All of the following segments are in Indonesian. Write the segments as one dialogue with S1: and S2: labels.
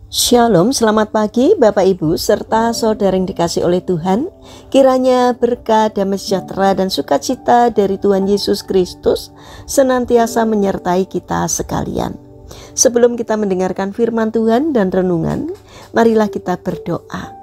S1: Shalom, selamat pagi Bapak Ibu serta saudara yang dikasih oleh Tuhan. Kiranya berkat, damai sejahtera dan sukacita dari Tuhan Yesus Kristus senantiasa menyertai kita sekalian. Sebelum kita mendengarkan firman Tuhan dan renungan, marilah kita berdoa.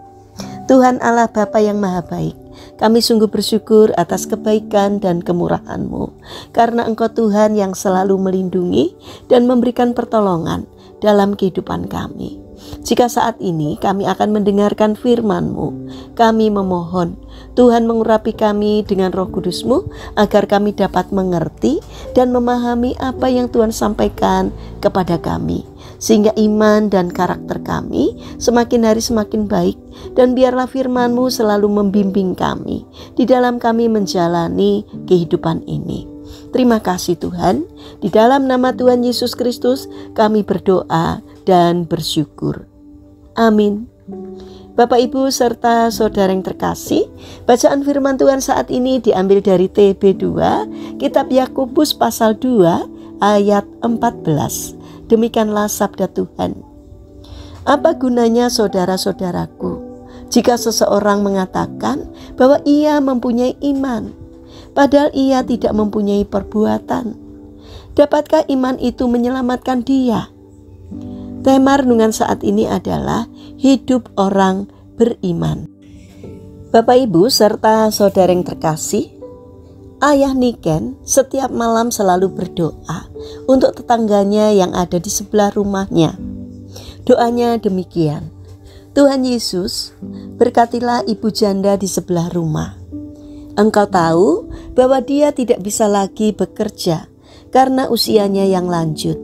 S1: Tuhan Allah Bapa yang Maha Baik, kami sungguh bersyukur atas kebaikan dan kemurahan-Mu, karena Engkau Tuhan yang selalu melindungi dan memberikan pertolongan dalam kehidupan kami. Jika saat ini kami akan mendengarkan firman-Mu, kami memohon Tuhan mengurapi kami dengan Roh Kudus-Mu agar kami dapat mengerti dan memahami apa yang Tuhan sampaikan kepada kami, sehingga iman dan karakter kami semakin hari semakin baik, dan biarlah firman-Mu selalu membimbing kami di dalam kami menjalani kehidupan ini. Terima kasih Tuhan, di dalam nama Tuhan Yesus Kristus kami berdoa dan bersyukur. Amin. Bapak Ibu serta saudara yang terkasih, bacaan firman Tuhan saat ini diambil dari TB2, Kitab Yakobus pasal 2 ayat 14. Demikianlah sabda Tuhan. Apa gunanya saudara-saudaraku, jika seseorang mengatakan bahwa ia mempunyai iman, padahal ia tidak mempunyai perbuatan? Dapatkah iman itu menyelamatkan dia? Tema renungan saat ini adalah hidup orang beriman. Bapak Ibu serta saudara yang terkasih, Ayah Niken setiap malam selalu berdoa untuk tetangganya yang ada di sebelah rumahnya. Doanya demikian: Tuhan Yesus, berkatilah ibu janda di sebelah rumah. Engkau tahu bahwa dia tidak bisa lagi bekerja karena usianya yang lanjut.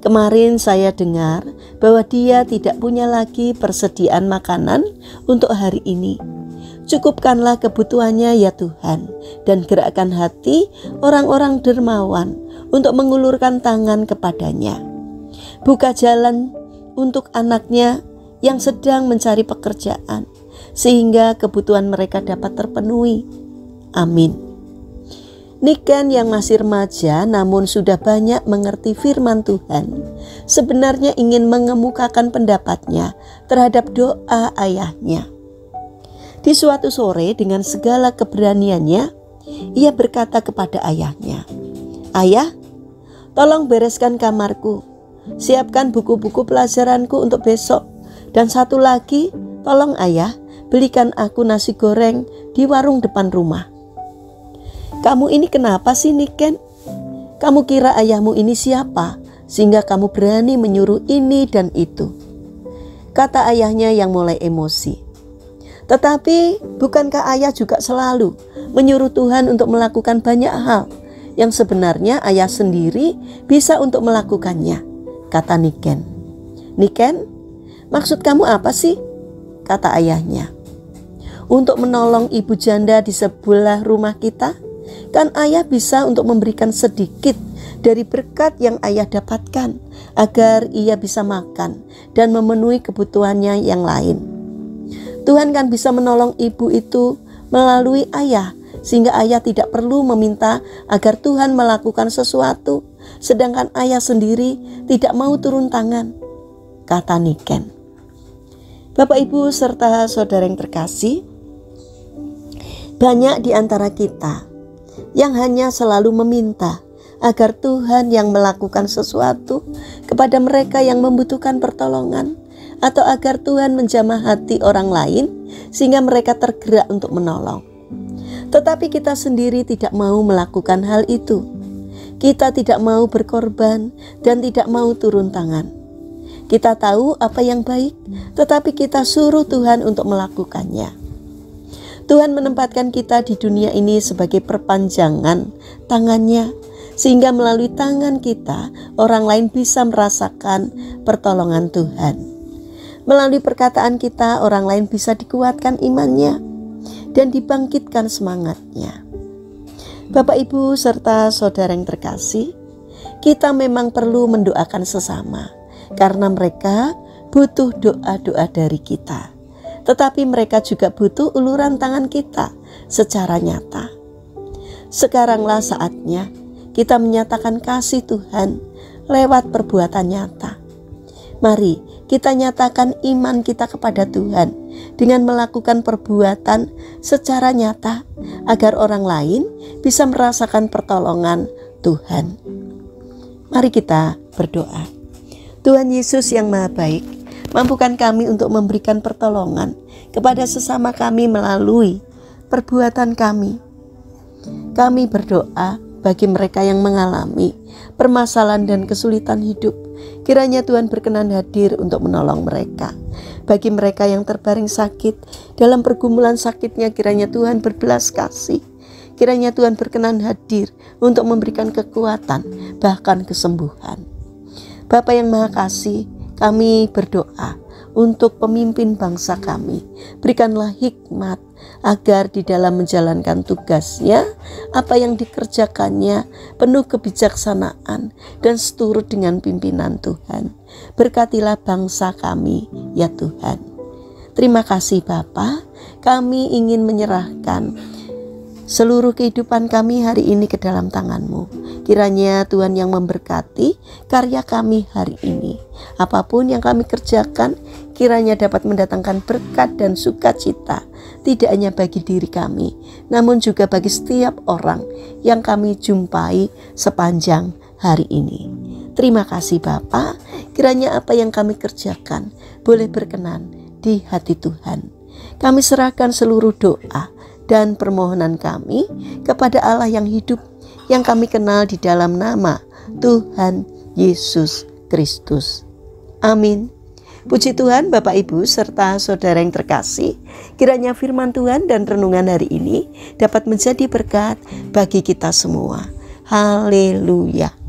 S1: Kemarin saya dengar bahwa dia tidak punya lagi persediaan makanan untuk hari ini. Cukupkanlah kebutuhannya ya Tuhan, dan gerakkan hati orang-orang dermawan untuk mengulurkan tangan kepadanya. Buka jalan untuk anaknya yang sedang mencari pekerjaan, sehingga kebutuhan mereka dapat terpenuhi. Amin. Niken yang masih remaja namun sudah banyak mengerti firman Tuhan, sebenarnya ingin mengemukakan pendapatnya terhadap doa ayahnya. Di suatu sore dengan segala keberaniannya, ia berkata kepada ayahnya, "Ayah, tolong bereskan kamarku, siapkan buku-buku pelajaranku untuk besok, dan satu lagi, tolong ayah, belikan aku nasi goreng di warung depan rumah." "Kamu ini kenapa sih Niken? Kamu kira ayahmu ini siapa sehingga kamu berani menyuruh ini dan itu?" kata ayahnya yang mulai emosi. "Tetapi bukankah ayah juga selalu menyuruh Tuhan untuk melakukan banyak hal yang sebenarnya ayah sendiri bisa untuk melakukannya?" kata Niken. "Niken, maksud kamu apa sih?" kata ayahnya. "Untuk menolong ibu janda di sebelah rumah kita? Kan ayah bisa untuk memberikan sedikit dari berkat yang ayah dapatkan agar ia bisa makan dan memenuhi kebutuhannya yang lain. Tuhan kan bisa menolong ibu itu melalui ayah, sehingga ayah tidak perlu meminta agar Tuhan melakukan sesuatu, sedangkan ayah sendiri tidak mau turun tangan," kata Niken. Bapak Ibu serta saudara yang terkasih, banyak di antara kita yang hanya selalu meminta agar Tuhan yang melakukan sesuatu kepada mereka yang membutuhkan pertolongan, atau agar Tuhan menjamah hati orang lain sehingga mereka tergerak untuk menolong. Tetapi kita sendiri tidak mau melakukan hal itu. Kita tidak mau berkorban dan tidak mau turun tangan. Kita tahu apa yang baik, tetapi kita suruh Tuhan untuk melakukannya. Tuhan menempatkan kita di dunia ini sebagai perpanjangan tangannya, sehingga melalui tangan kita orang lain bisa merasakan pertolongan Tuhan. Melalui perkataan kita orang lain bisa dikuatkan imannya dan dibangkitkan semangatnya. Bapak Ibu serta saudara yang terkasih, kita memang perlu mendoakan sesama karena mereka butuh doa-doa dari kita. Tetapi mereka juga butuh uluran tangan kita secara nyata. Sekaranglah saatnya kita menyatakan kasih Tuhan lewat perbuatan nyata. Mari kita nyatakan iman kita kepada Tuhan dengan melakukan perbuatan secara nyata agar orang lain bisa merasakan pertolongan Tuhan. Mari kita berdoa. Tuhan Yesus yang Maha Baik, mampukan kami untuk memberikan pertolongan kepada sesama kami melalui perbuatan kami. Kami berdoa bagi mereka yang mengalami permasalahan dan kesulitan hidup. Kiranya Tuhan berkenan hadir untuk menolong mereka. Bagi mereka yang terbaring sakit, dalam pergumulan sakitnya kiranya Tuhan berbelas kasih. Kiranya Tuhan berkenan hadir untuk memberikan kekuatan, bahkan kesembuhan. Bapa yang Maha Kasih, kami berdoa untuk pemimpin bangsa kami. Berikanlah hikmat agar di dalam menjalankan tugasnya, apa yang dikerjakannya penuh kebijaksanaan dan seturut dengan pimpinan Tuhan. Berkatilah bangsa kami, ya Tuhan. Terima kasih Bapa, kami ingin menyerahkan seluruh kehidupan kami hari ini ke dalam tangan-Mu. Kiranya Tuhan yang memberkati karya kami hari ini. Apapun yang kami kerjakan, kiranya dapat mendatangkan berkat dan sukacita, tidak hanya bagi diri kami, namun juga bagi setiap orang yang kami jumpai sepanjang hari ini. Terima kasih Bapa, kiranya apa yang kami kerjakan boleh berkenan di hati Tuhan. Kami serahkan seluruh doa dan permohonan kami kepada Allah yang hidup, yang kami kenal di dalam nama Tuhan Yesus Kristus. Amin. Puji Tuhan, Bapak Ibu serta saudara yang terkasih, kiranya firman Tuhan dan renungan hari ini dapat menjadi berkat bagi kita semua. Haleluya.